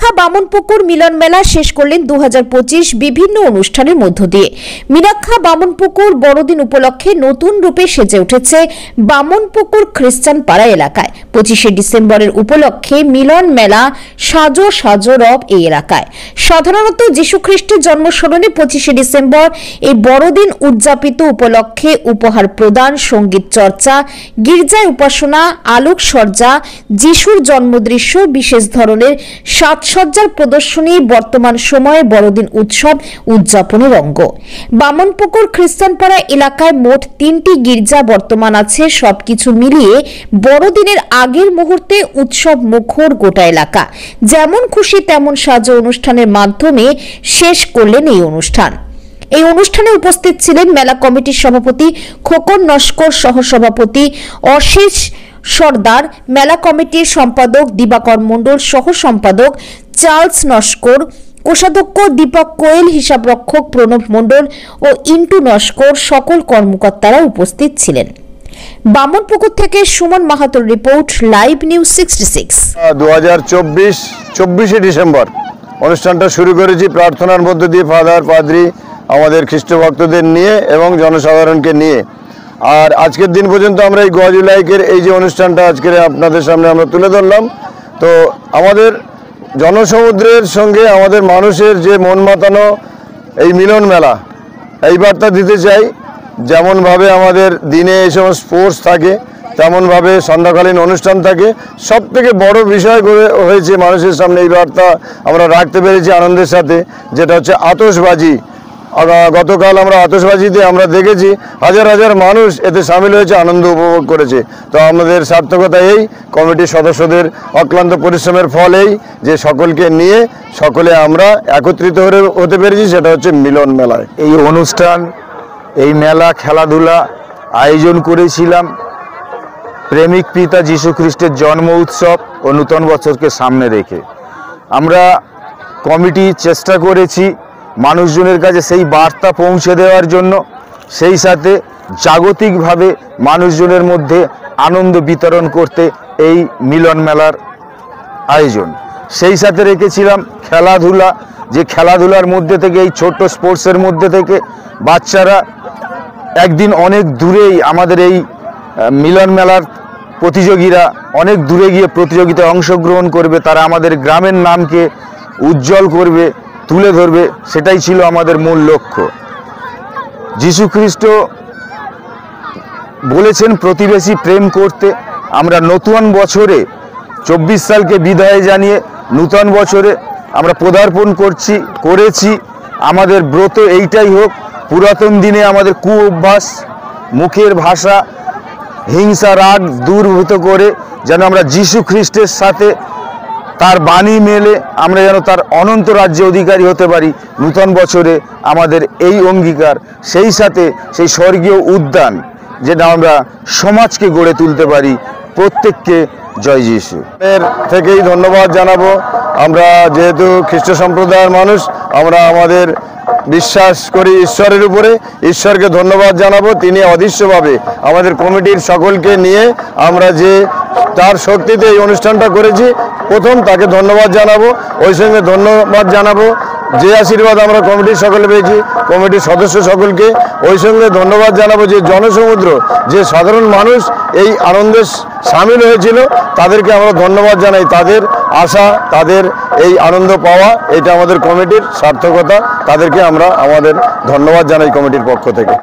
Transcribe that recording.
মীনাক্ষা বামনপুকুর মিলন মেলা শেষ করলেন 2025 বিভিন্ন অনুষ্ঠানের মধ্য দিয়ে। মীনাক্ষা বামনপুকুর বড়দিন উপলক্ষে নতুন রূপে সেজে উঠেছে বামনপুকুর খ্রিস্টান পাড়া এলাকায়। 25শে ডিসেম্বরের উপলক্ষে মিলন মেলা সাজো সাজো রব এই এলাকায়। সাধারণত যীশু খ্রিস্টের জন্মস্মরণে 25শে ডিসেম্বর এই বড়দিন উদযাপিত উপলক্ষে উপহার প্রদান, সঙ্গীত চর্চা, গির্জায় উপাসনা, আলোকসজ্জা, যিশুর জন্মদৃশ্য, বিশেষ ধরনের সাজসজ্জার প্রদর্শনী বর্তমান সময়ে বড়দিন উৎসব উদযাপনের অঙ্গ। বামনপুকুর খ্রিস্টানপাড়া এলাকায় মোট 3টি গির্জা বর্তমান আছে। সবকিছু মিলিয়ে বড়দিনের আগের মুহূর্তে উৎসব মুখর গোটা এলাকা। যেমন খুশি তেমন সাজো অনুষ্ঠানের মাধ্যমে শেষ করলেন এই অনুষ্ঠান। এই অনুষ্ঠানে উপস্থিত ছিলেন মেলা কমিটির সভাপতি খোকন নস্কর, সহসভাপতি অশিস সর্দার, মেলা কমিটির সম্পাদক দিবাকর মণ্ডল, সহ সম্পাদক চার্লস নস্কর, কোষাধ্যক্ষ দীপক কোয়েল, হিসাবরক্ষক প্রণব মণ্ডল ও ইন্টু নস্কর, সকল কর্মকর্তারা উপস্থিত ছিলেন। বামনপুকুর থেকে সুমন মাহাতোর রিপোর্ট, লাইভ নিউজ 66। 2024 ডিসেম্বর অনুষ্ঠানটা শুরু করেছি প্রার্থনার মধ্য দিয়ে, ফাদার, পাদ্রী, আমাদের খ্রিস্ট ভক্তদের নিয়ে এবং জনসাধারণকে নিয়ে। আর আজকের দিন পর্যন্ত আমরা এই গোয়া জুলাইকের এই যে অনুষ্ঠানটা আজকের আপনাদের সামনে আমরা তুলে ধরলাম। তো আমাদের জনসমুদ্রের সঙ্গে আমাদের মানুষের যে মন মাতানো এই মিলন মেলা, এই বার্তা দিতে চাই। যেমনভাবে আমাদের দিনে এই সমস্ত স্পোর্টস থাকে, তেমনভাবে সন্ধ্যাকালীন অনুষ্ঠান থাকে। সব থেকে বড় বিষয় হয়েছে মানুষের সামনে এই বার্তা আমরা রাখতে পেরেছি আনন্দের সাথে, যেটা হচ্ছে আতশবাজি। গতকাল আমরা আতশবাজিতে আমরা দেখেছি হাজার হাজার মানুষ এতে সামিল হয়েছে, আনন্দ উপভোগ করেছে। তো আমাদের সার্থকতা এই, কমিটির সদস্যদের অক্লান্ত পরিশ্রমের ফল এই যে সকলকে নিয়ে সকলে আমরা একত্রিত হতে পেরেছি, সেটা হচ্ছে মিলন মেলায়। এই অনুষ্ঠান, এই মেলা, খেলাধুলা আয়োজন করেছিলাম প্রেমিক পিতা যীশু খ্রিস্টের জন্ম উৎসব ও নূতন বছরকে সামনে রেখে। আমরা কমিটি চেষ্টা করেছি মানুষজনের কাছে সেই বার্তা পৌঁছে দেওয়ার জন্য, সেই সাথে জাগতিকভাবে মানুষজনের মধ্যে আনন্দ বিতরণ করতে এই মিলন মেলার আয়োজন। সেই সাথে রেখেছিলাম খেলাধুলা, যে খেলাধুলার মধ্যে থেকে, এই ছোট্ট স্পোর্টসের মধ্যে থেকে বাচ্চারা একদিন অনেক দূরেই আমাদের এই মিলন মেলার প্রতিযোগীরা অনেক দূরে গিয়ে প্রতিযোগিতায় অংশগ্রহণ করবে, তারা আমাদের গ্রামের নামকে উজ্জ্বল করবে, তুলে ধরবে, সেটাই ছিল আমাদের মূল লক্ষ্য। যীশু খ্রিস্ট বলেছেন প্রতিবেশী প্রেম করতে। আমরা নতুন বছরে 24 সালকে বিদায় জানিয়ে নূতন বছরে আমরা পদার্পণ করেছি। আমাদের ব্রত এইটাই হোক, পুরাতন দিনে আমাদের অভ্যাস, মুখের ভাষা, হিংসা, রাগ দূরভূত করে যেন আমরা যীশু খ্রিস্টের সাথে তার বাণী মেলে আমরা যেন তার অনন্ত রাজ্যে অধিকারী হতে পারি। নূতন বছরে আমাদের এই অঙ্গীকার, সেই সাথে সেই স্বর্গীয় উদ্যান যেটা আমরা সমাজকে গড়ে তুলতে পারি। প্রত্যেককে জয় যীশু। এর থেকেই ধন্যবাদ জানাবো। আমরা যেহেতু খ্রিস্ট সম্প্রদায়ের মানুষ, আমরা আমাদের বিশ্বাস করি ঈশ্বরের উপরে, ঈশ্বরকে ধন্যবাদ জানাবো। তিনি অদৃশ্যভাবে আমাদের কমিটির সকলকে নিয়ে আমরা যে তার শক্তিতে এই অনুষ্ঠানটা করেছি, প্রথম তাকে ধন্যবাদ জানাবো। ওই সঙ্গে ধন্যবাদ জানাবো যে আশীর্বাদ আমরা কমিটির সকলে পেয়েছি, কমিটির সদস্য সকলকে। ওই সঙ্গে ধন্যবাদ জানাবো যে জনসমুদ্র, যে সাধারণ মানুষ এই আনন্দে সামিল হয়েছিল, তাদেরকে আমরা ধন্যবাদ জানাই। তাদের আশা, তাদের এই আনন্দ পাওয়া, এটা আমাদের কমিটির সার্থকতা। তাদেরকে আমরা আমাদের ধন্যবাদ জানাই কমিটির পক্ষ থেকে।